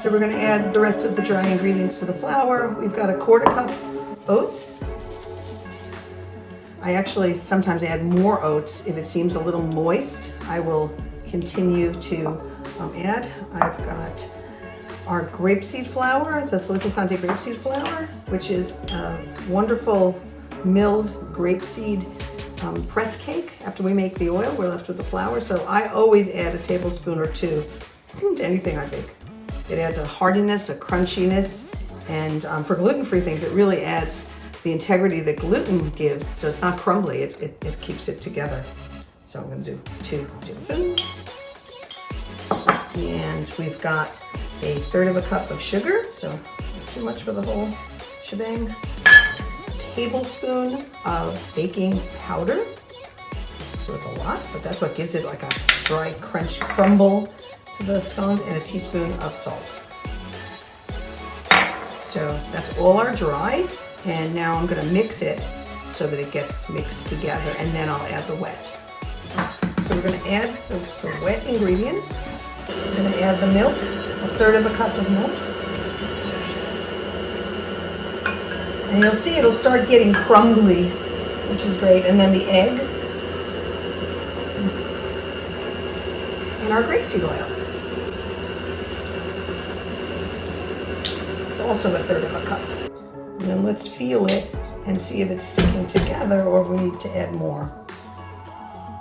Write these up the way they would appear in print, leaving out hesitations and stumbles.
So we're going to add the rest of the dry ingredients to the flour. We've got a 1/4 cup oats. I actually sometimes add more oats if it seems a little moist. I will continue to add. I've got our grapeseed flour, the Santé grapeseed flour, which is a wonderful milled grapeseed press cake. After we make the oil, we're left with the flour. So I always add a tablespoon or 2 to anything I bake. It adds a hardiness, a crunchiness, and for gluten-free things, it really adds the integrity that gluten gives. So it's not crumbly, it keeps it together. So I'm gonna do 2 tablespoons. And we've got a 1/3 cup of sugar, so not too much for the whole shebang. A tablespoon of baking powder. So it's a lot, but that's what gives it like a dry crunch crumble to the scones, and a teaspoon of salt. So that's all our dry, and now I'm gonna mix it so that it gets mixed together, and then I'll add the wet. So we're gonna add the wet ingredients. We're gonna add the milk, a 1/3 cup of milk. And you'll see it'll start getting crumbly, which is great. And then the egg, and our grapeseed oil. It's also a 1/3 cup. And then let's feel it and see if it's sticking together or if we need to add more.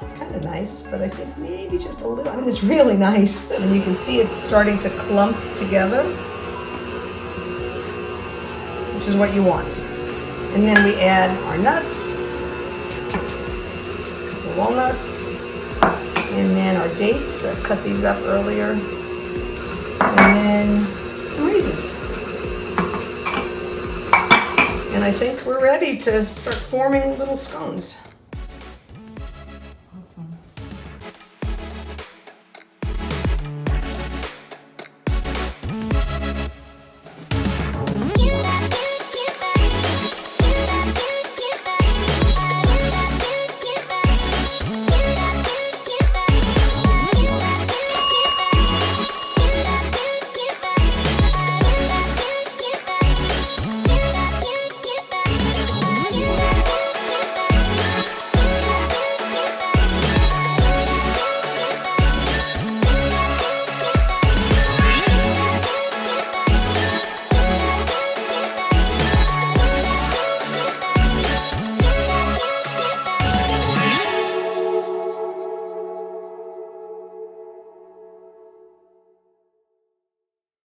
It's kind of nice, but I think maybe just a little. I mean, it's really nice. And you can see it starting to clump together, which is what you want. And then we add our nuts, the walnuts, and then our dates. I cut these up earlier. And then some raisins. And I think we're ready to start forming little scones.